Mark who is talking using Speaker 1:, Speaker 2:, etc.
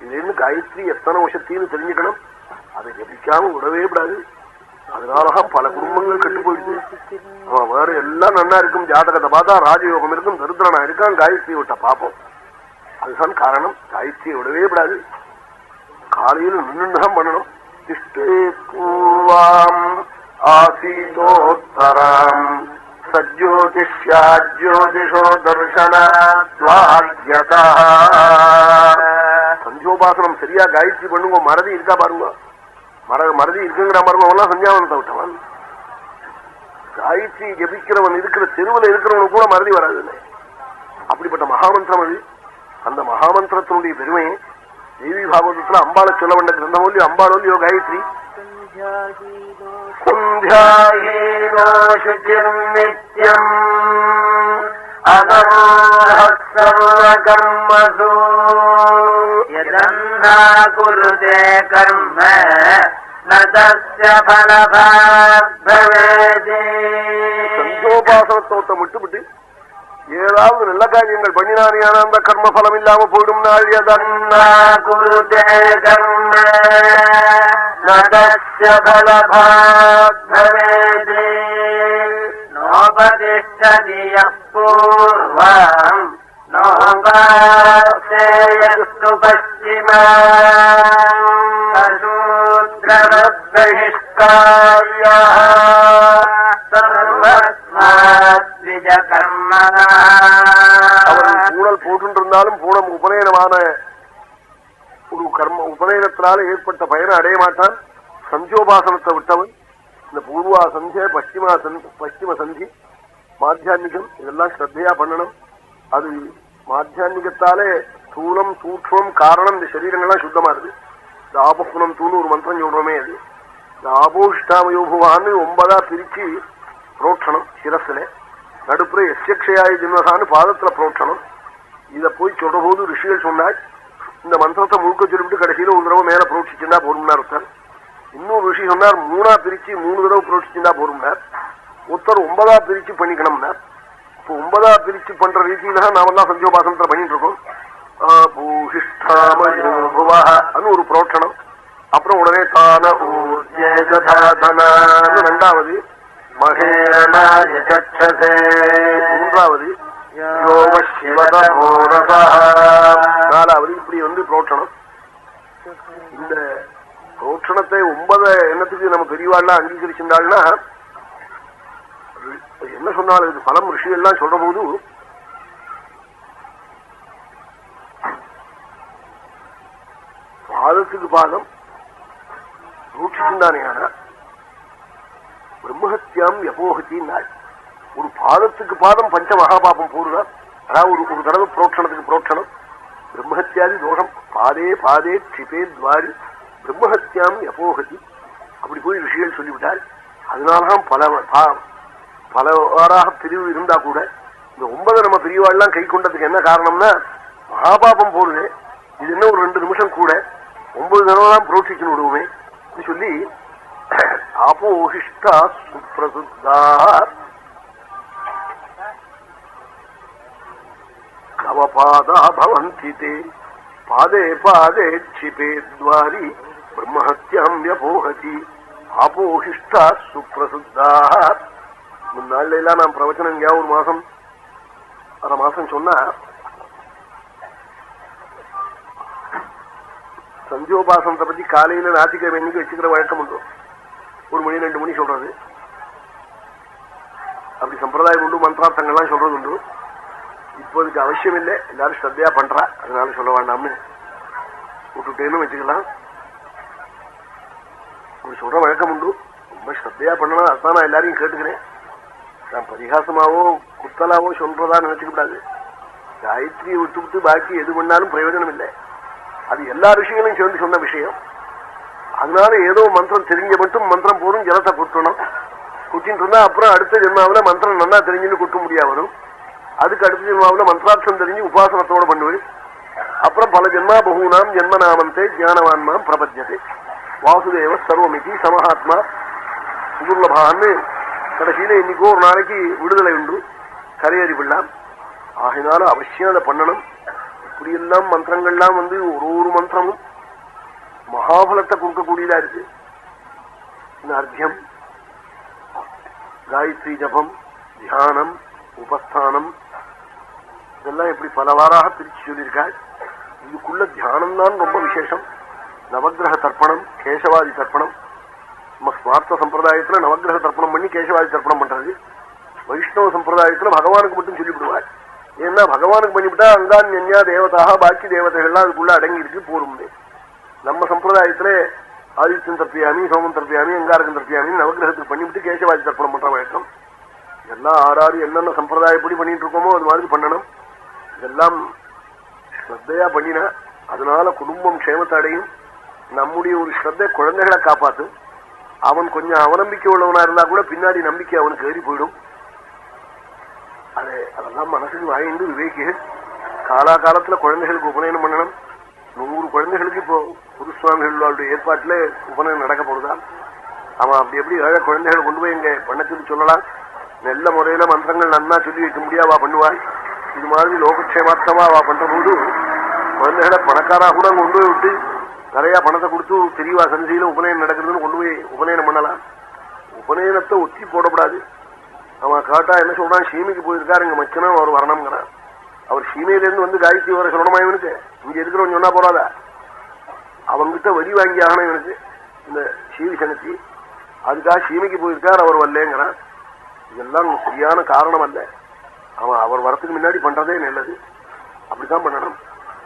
Speaker 1: இதுன்னு காயத்ரி எத்தனை வருஷத்தின்னு தெரிஞ்சுக்கணும். அதை ஜபிக்காம விடவே விடாது. அதனாலதான் பல குடும்பங்கள் கெட்டு போயிடுச்சு. அவன் வேற எல்லாம் நன்னா இருக்கும், ஜாதகத்தை பார்த்தா ராஜயோகம் இருக்கும், தரித்திரனா இருக்கான், காயத்ரி விட்ட பாப்போம். அதுதான் காரணம். காயத்ரியை விடவே விடாது. காலையில் நின்றுதான் பண்ணணும். திஷ்டே பூர்வாம் ஆசீதோத்தராம் சஜ்யோதிஷோ தர்சனாத்வாத்யதா. சந்தியோபாசனம் சரியா காயத்ரி பண்ணுங்க. மறதி இருக்கா பாருங்க. மறதி இருக்குங்கிற மரணம் சஞ்சாவனத்தை விட்டவன். காயத்ரி ஜபிக்கிறவன் இருக்கிற தெருவில் இருக்கிறவனு கூட மறதி வராது. அப்படிப்பட்ட மகாமந்திரம் அது. அந்த மகாமந்திரத்தினுடைய பெருமையை தேவி பாகவதத்துல அம்பாளை சொல்ல வேண்ட கிரந்தமோலியோ அம்பாளோலியோ காயத்ரி. நித்யம் கர்மசு யதன்னா குருதே கர்ம சந்தியோபாசனத்தோட்ட விட்டுவிட்டு ஏதாவது நல்ல காரியங்கள் பண்ணினானியான அந்த கர்ம பலம் இல்லாம போயிடும் நாள். யதன்னா குருதே கர்ம நதஸ்ய பலபாத்பவேதே நோபதிஷ்டதி யப்பூர்வம் நோபாஸ்தேயஸ்து பஸ்சிமாம் சூத்ரவத்பஹிஷ்கார்யः சர்வஸ்மாத்விஜ கர்மணா. அவன் பூணல் போட்டு இருந்தாலும் பூணம் உபநயனமான ஒரு கர்ம உபநயனத்தினால ஏற்பட்ட பயனை அடைய மாட்டான். சந்தியோபாசனத்தை விட்டவன் இந்த பூர்வா சந்திய பশ্চিம சந்தி மாத்தியான்மிகம் இதெல்லாம் ஸ்ரத்தையா பண்ணணும். அது மாத்தியான்மிகத்தாலே ஸ்தூலம் சூக்ஷ்மம் காரணம் இந்த சரீரங்கள்லாம் சுத்தமா இருக்கு. இந்த ஆபகுணம் தூணு ஒரு மந்திரம் சொல்றோமே, அது இந்த ஆபோஷ்டாமயோபுவான்னு 9 பிரிச்சு புரோட்சணம் சிரஸ்ல நடுப்புற எஸ்யக்ஷயாய ஜின்வசான்னு பாதத்துல புரோட்சணம். இத போய் சொல்ற போது ரிஷிகள் சொன்னாள் இந்த மந்திரத்தை முழுக்க சொல்லிவிட்டு கடைசியில ஒரு தடவை மேல புரோட்சிச்சுண்டா போரும்னார் ஒருத்தர். இன்னும் ரிஷி சொன்னார் 3 பிரிச்சு 3 தடவை புரோட்சிச்சுண்டா போரும்னார். ஒருத்தர் 9 பிரிச்சு பண்ணிக்கணும்னார். இப்போ 9 பிரிச்சு பண்ற ரீதியில நாமெல்லாம் சந்தியோபாசனத்தை பண்ணிட்டு இருக்கோம். பூஷிஷ்டாமயோபுவஹன்னு ஒரு புரோட்சணம். அப்புறம் உடனே தான ஊர்ஜேததாதனான்னு 2வது, மகேரணாய சக்ஷசே 3வது, யோக சிவதபோரதா 4வது. இப்படி புரோட்சணம். இந்த புரோட்சணத்தை 9 எண்ணத்துக்கு நம்ம பெரியவாள்லாம் அங்கீகரிச்சிருந்தாள்னா என்ன சொன்னாலும் இது பலம் ரிஷிகள்லாம் சொல்ற போது பாதத்துக்கு பாதம் ரூட்சிந்தானே. ஆனா பிரம்மஹத்யாம் யபோகத்தி நாள் ஒரு பாதத்துக்கு பாதம் பஞ்ச மகாபாபம் போடுறார். அதாவது ஒரு தடவை புரோட்சணத்துக்கு புரோட்சணம் பிரம்மஹத்யாதி தோஷம் பாதே பாதே க்ஷிபே துவாரி பிரம்மஹத்யாம் யபோகதி. அப்படி போய் ரிஷிகள் சொல்லிவிட்டார். அதனால்தான் பலவாறாக பிரிவு இருந்தா கூட இந்த 9 நம்ம பிரிவாள்லாம் கை கொண்டதுக்கு என்ன காரணம்னா மகாபாபம் போடுது. இது என்ன ஒரு 2 நிமிஷம் கூட 9 தடவைலாம் புரோட்சிச்சு விடுவோமே சொல்லி ஆபோஹிஷ்டா சுப்ரசுத்தா கவபாதா பவந்தி தே பாதே பாதே க்ஷிபே துவாரி பிரம்மஹத்யாம் யபோஹதி ஆபோஹிஷ்டா சுப்ரசுத்தா. முன்னாள்ல எல்லாம் நான் பிரவச்சனம் எங்கேயா ஒரு மாசம் 1/2 மாசம் சொன்னா சந்தியோபாசனத்தை பத்தி காலையில ஞாயிற்றுக்கிழமை இன்னைக்கு வச்சுக்கிற வழக்கம் உண்டு. 1 மணி 2 மணி சொல்றது அப்படி சம்பிரதாயம் உண்டு. மந்திரார்த்தங்கள்லாம் சொல்றது உண்டு. இப்போதுக்கு அவசியம் இல்லை, எல்லாரும் ஸ்ரத்தையா பண்றா, அதனால சொல்ல வேண்டாம்னு விட்டுட்டேன்னு வச்சுக்கலாம். அப்படி சொல்ற வழக்கம் உண்டு. ரொம்ப ஸ்ரத்தையா பண்ணணும். அதுதான் நான் எல்லாரையும் கேட்டுக்கிறேன். நான் பரிகாசமாவோ குத்தலாவோ சொல்றதா நினைச்சுக்க கூடாது. காயத்ரியை விட்டு விட்டு பாக்கி எது பண்ணாலும் பிரயோஜனம் இல்லை. அது எல்லா விஷயங்களையும் சேர்ந்து சொன்ன விஷயம். அதனால ஏதோ மந்திரம் தெரிஞ்ச மட்டும் மந்திரம் போதும் ஜலத்தை குட்டணும். குட்டின்னு இருந்தா அப்புறம் அடுத்த ஜென்மாவில மந்திரம் நல்லா தெரிஞ்சுன்னு குட்ட முடியாது வரும். அதுக்கு அடுத்த ஜென்மாவில மந்திராட்சம் தெரிஞ்சு உபாசனத்தோட பண்ணுவேன். அப்புறம் பல ஜென்மா பகூனாம் ஜென்மநாமந்தே ஜானவான்மாம் பிரபஞ்சத்தை வாசுதேவ சர்வமிதி சமஹாத்மா சுதுர்லபான்னு கடைசியில இன்னைக்கோ ஒரு நாளைக்கு விடுதலை உண்டு, கரையறி விடலாம். ஆகினாலும் அவசியம் அதை பண்ணணும். இப்படி இப்படியெல்லாம் மந்திரங்கள்லாம் ஒரு மந்திரமும் மகாபலத்தை கொடுக்கக்கூடியதா இருக்கு. இந்த அர்த்தியம், காயத்ரி ஜபம், தியானம், உபஸ்தானம் இதெல்லாம் எப்படி பலவாறாக பிரிச்சு சொல்லியிருக்காள். இதுக்குள்ள தியானம் தான் ரொம்ப விசேஷம். நவகிரக தர்ப்பணம், கேசவாதி தர்ப்பணம். நம்ம ஸ்மார்த்த சம்பிரதாயத்துல நவகிரக தர்ப்பணம் பண்ணி கேசவாதி தர்ப்பணம் பண்றது. வைஷ்ணவ சம்பிரதாயத்துல பகவானுக்கு மட்டும் சொல்லிவிடுவார். ஏன்னா பகவானுக்கு பண்ணிவிட்டா அங்கான்யா தேவதாக பாக்கி தேவதைகள்லாம் அதுக்குள்ள அடங்கி இருக்கு போரும். நம்ம சம்பிரதாயத்துல ஆதித்யன் தர்ப்பியாமி, சோமன் தர்ப்பியாமி, அங்காரகன் தர்ப்பியாமி நவகிரகத்துக்கு பண்ணிவிட்டு கேசவாதி தர்ப்பணம் பண்ற வழக்கம். இதெல்லாம் ஆறாறு என்னென்ன சம்பிரதாயப்படி பண்ணிட்டு இருக்கோமோ அது மாதிரி பண்ணணும். இதெல்லாம் ஸ்ரத்தையா பண்ணினா அதனால குடும்பம் க்ஷேமத்தை அடையும். நம்முடைய ஒரு ஸ்ரத்தை குழந்தைகளை காப்பாற்றும். அவன் கொஞ்சம் அவநம்பிக்கை உள்ளவனா இருந்தா கூட பின்னாடி நம்பிக்கை அவனுக்கு ஏறி போயிடும். அதெல்லாம் மனசுக்கு வாங்கிட்டு விவேகிகள் காலாகாலத்துல குழந்தைகளுக்கு உபநயனம் பண்ணணும். 100 குழந்தைகளுக்கு இப்போ புதுசுவாமிகளுடைய ஏற்பாட்டுல உபநயனம் நடக்க போறதா. அவன் அப்படி எப்படி ஏழை குழந்தைகளை கொண்டு போய் எங்க பண்ண சொல்லலாம். நல்ல முறையில மந்திரங்கள் நன்னா சொல்லி வைக்க முடியாவா பண்ணுவாள். இது மாதிரி லோகக்ஷேமார்த்தமா அவ பண்ற போது குழந்தைகளை பணக்காரா கூட கொண்டு போய் விட்டு நிறைய பணத்தை கொடுத்து தெரியவா சந்தியில உபநயனம் நடக்கிறதுன்னு கொண்டு போய் உபநயனம் பண்ணலாம். உபநயனத்தை ஒத்தி போடக்கூடாது. அவன் காட்டா என்ன சொல்றான், சீமைக்கு போயிருக்காரு எங்க மச்சனும் அவர் வரணுங்கிறான். அவர் சீமையிலேருந்து காயத்ரி வர சொல்லணுமா இவனுக்கு? இங்க இருக்கிறவன் சொன்னா போறாதா? அவங்கிட்ட வரி வாங்கி ஆகணும் இவனுக்கு இந்த சீவி சங்கத்தி. அதுக்காக சீமைக்கு போயிருக்கார் அவர் வரலங்கிறான். இதெல்லாம் சரியான காரணம் அல்ல. அவன் அவர் வரத்துக்கு முன்னாடி பண்றதே நல்லது. அப்படித்தான் பண்ணணும்.